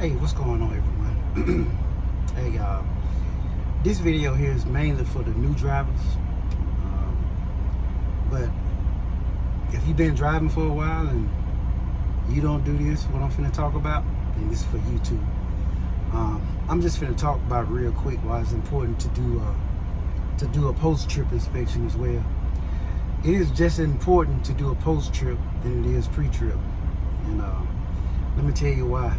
Hey, what's going on, everyone? Hey, this video here is mainly for the new drivers. But if you've been driving for a while and you don't do this, what I'm finna talk about, then this is for you too. I'm just finna talk about it real quick why it's important to do a post-trip inspection as well. It is just as important to do a post-trip than it is pre-trip, and let me tell you why.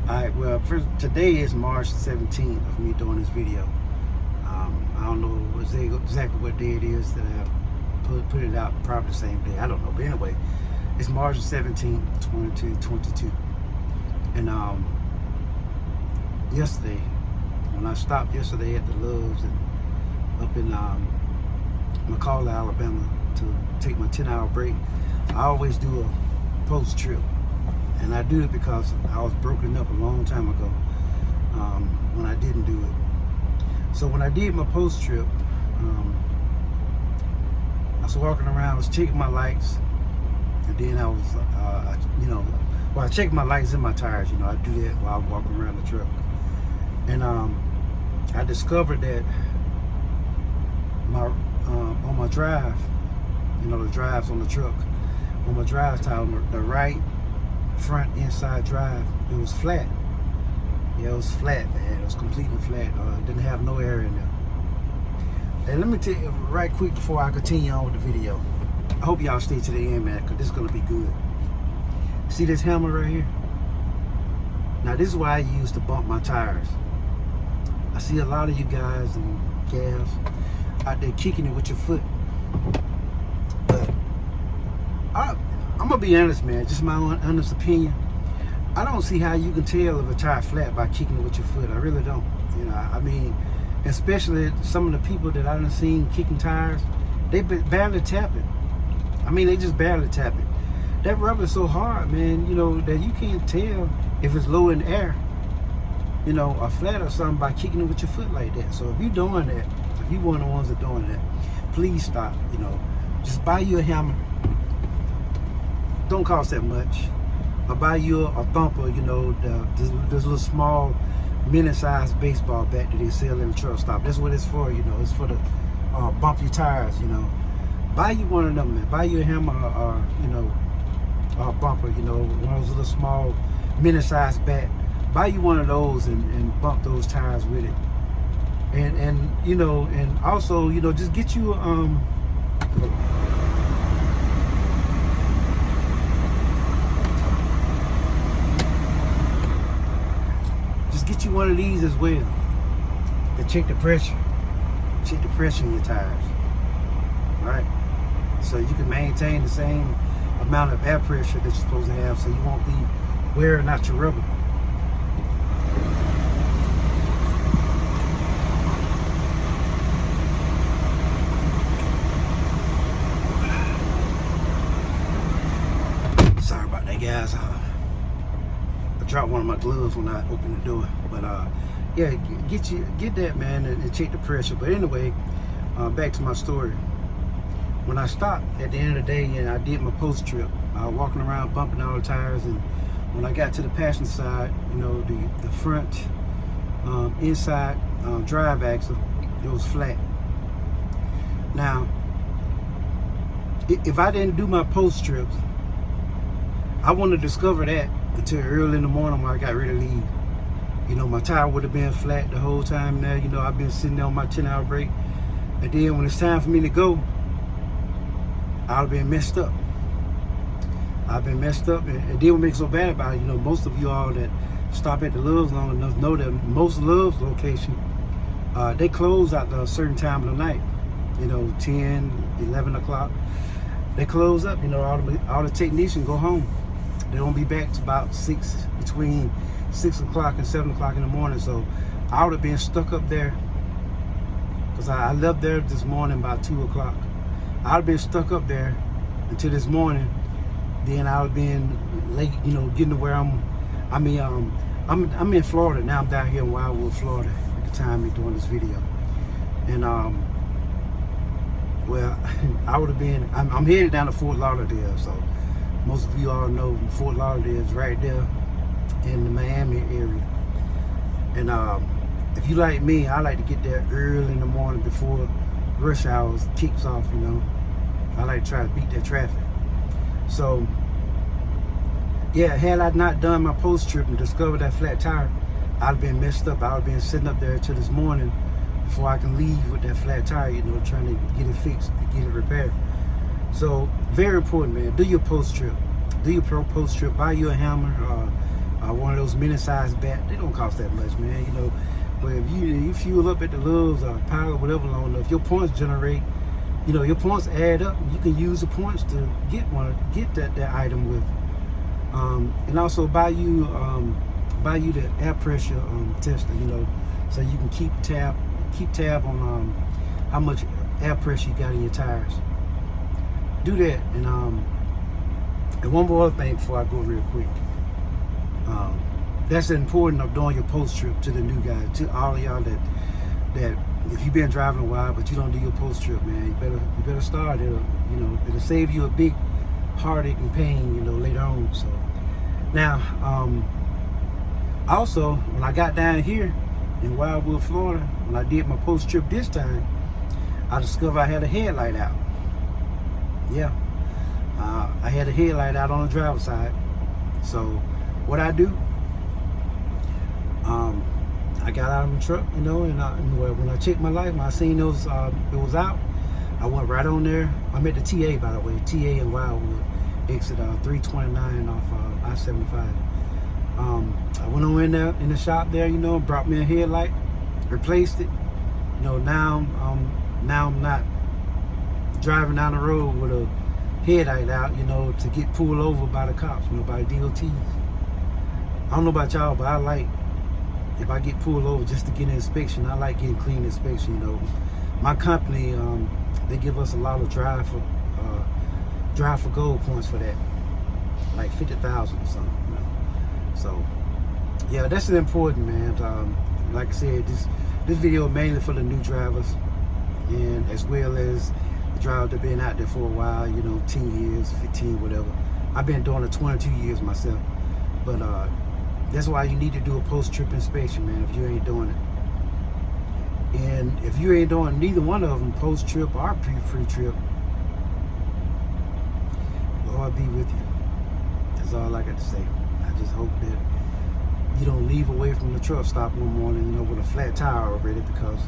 Alright, well, today is March 17th of me doing this video. I don't know exactly what day it is that I put it out, probably the same day, I don't know, but anyway, it's March 17th, 2022. And yesterday, when I stopped yesterday at the Loves and up in McCall, Alabama, to take my 10-hour break, I always do a post-trip. And I do it because I was broken up a long time ago when I didn't do it. So when I did my post trip, I was walking around, I was checking my lights, and then I was, I checked my lights and my tires. I do that while I'm walking around the truck. And I discovered that on my drive, the drives on the truck, on my drive tire, on the right front inside drive, it was flat. Yeah, it was flat, man. It was completely flat. It didn't have no air in there. And let me tell you right quick before I continue on with the video, I hope y'all stay to the end, man, because this is gonna be good. See this hammer right here? Now this is what I use to bump my tires. I see a lot of you guys and gals out there kicking it with your foot. But I'm gonna be honest, man, just my honest opinion. I don't see how you can tell if a tire flat by kicking it with your foot. I really don't. I mean, especially some of the people that I done seen kicking tires, they barely tap it. I mean, they just barely tap it. That rubber is so hard, man, that you can't tell if it's low in the air, or flat or something by kicking it with your foot like that. So if you're doing that, if you're one of the ones that are doing that, please stop. Just buy you a hammer. Don't cost that much. I'll buy you a bumper, this little small mini-sized baseball bat that they sell in the truck stop. That's what it's for, it's for the bump your tires, Buy you one of them, man. Buy you a hammer or a bumper, one of those little small mini-sized bat. Buy you one of those and bump those tires with it. And also, just get you get you one of these as well to check the pressure. Check the pressure in your tires. Right? So you can maintain the same amount of air pressure that you're supposed to have, so you won't be wearing out your rubber. Sorry about that, guys. I dropped one of my gloves when I opened the door, but yeah, get that, man, and check the pressure. But anyway, back to my story. When I stopped at the end of the day and I did my post trip, I was walking around bumping all the tires, and when I got to the passenger side, the front inside drive axle, it was flat. Now, if I didn't do my post trips, I wouldn't have discovered that until early in the morning when I got ready to leave. My tire would have been flat the whole time there. I've been sitting there on my 10-hour break. And then when it's time for me to go, I've been messed up. I've been messed up. And then what makes it so bad about it, most of you all that stop at the Loves long enough know that most Loves locations, they close at a certain time of the night. 10, 11 o'clock. They close up, all the technicians go home. They don't be back to about between 6 o'clock and 7 o'clock in the morning. So I would have been stuck up there, because I left there this morning about 2 o'clock. I'd have been stuck up there until this morning. Then I would have been late, getting to where I'm in Florida now. I'm down here in Wildwood, Florida at the time of doing this video. And well, I would have been, I'm headed down to Fort Lauderdale, so most of you all know Fort Lauderdale is right there in the Miami area. And if you like me, I like to get there early in the morning before rush hours kicks off, you know. I like to try to beat that traffic. So, yeah, had I not done my post trip and discovered that flat tire, I'd have been messed up. I would have been sitting up there till this morning before I can leave with that flat tire, you know, trying to get it fixed, get it repaired. So, very important, man. Do your post trip. Do your post trip. Buy you a hammer, one of those mini-sized bats. They don't cost that much, man. You know, but if you fuel up at the Lowe's or Power, whatever long enough, your points generate. You know, your points add up. You can use the points to get that item with. And also buy you the air pressure tester. You know, so you can keep tab on how much air pressure you got in your tires. Do that. And one more thing before I go real quick. That's important of doing your post trip to the new guys, to all of y'all that if you've been driving a while but you don't do your post trip, man, you better start. It'll save you a big heartache and pain, you know, later on. So now, also when I got down here in Wildwood, Florida, when I did my post trip this time, I discovered I had a headlight out. Yeah, I had a headlight out on the driver's side. So what I do, I got out of the truck, you know, and when I checked my light, when I seen those, it was out, I went right on there. I'm at the TA, by the way, TA in Wildwood, exit 329 off I-75. I went on in there, in the shop there, you know, brought me a headlight, replaced it. You know, now I'm not driving down the road with a headlight out, you know, to get pulled over by the cops, you know, by the DOTs. I don't know about y'all, but I like, if I get pulled over just to get an inspection, I like getting clean inspection, you know. My company, they give us a lot of drive for gold points for that, like 50,000 or something, you know. So, yeah, that's important, man. Like I said, this video mainly for the new drivers, and as well as the drivers that been out there for a while, you know, 10 years, 15, whatever. I've been doing it 22 years myself, but that's why you need to do a post-trip inspection, man, if you ain't doing it. And if you ain't doing neither one of them, post-trip or pre-trip, Lord be with you. That's all I got to say. I just hope that you don't leave away from the truck stop one morning, you know, with a flat tire already, because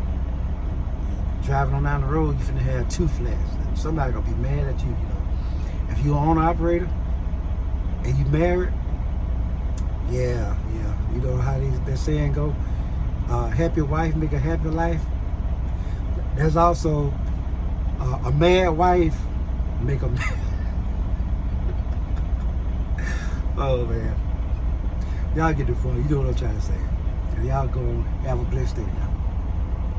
driving on down the road, you're finna have two flats. And somebody gonna be mad at you, you know. If you're an owner-operator and you married, yeah, you know how that saying go, happy wife make a happy life. There's also a mad wife make a mad. Oh man, y'all get the point. You know what I'm trying to say. And y'all go have a blessed day now.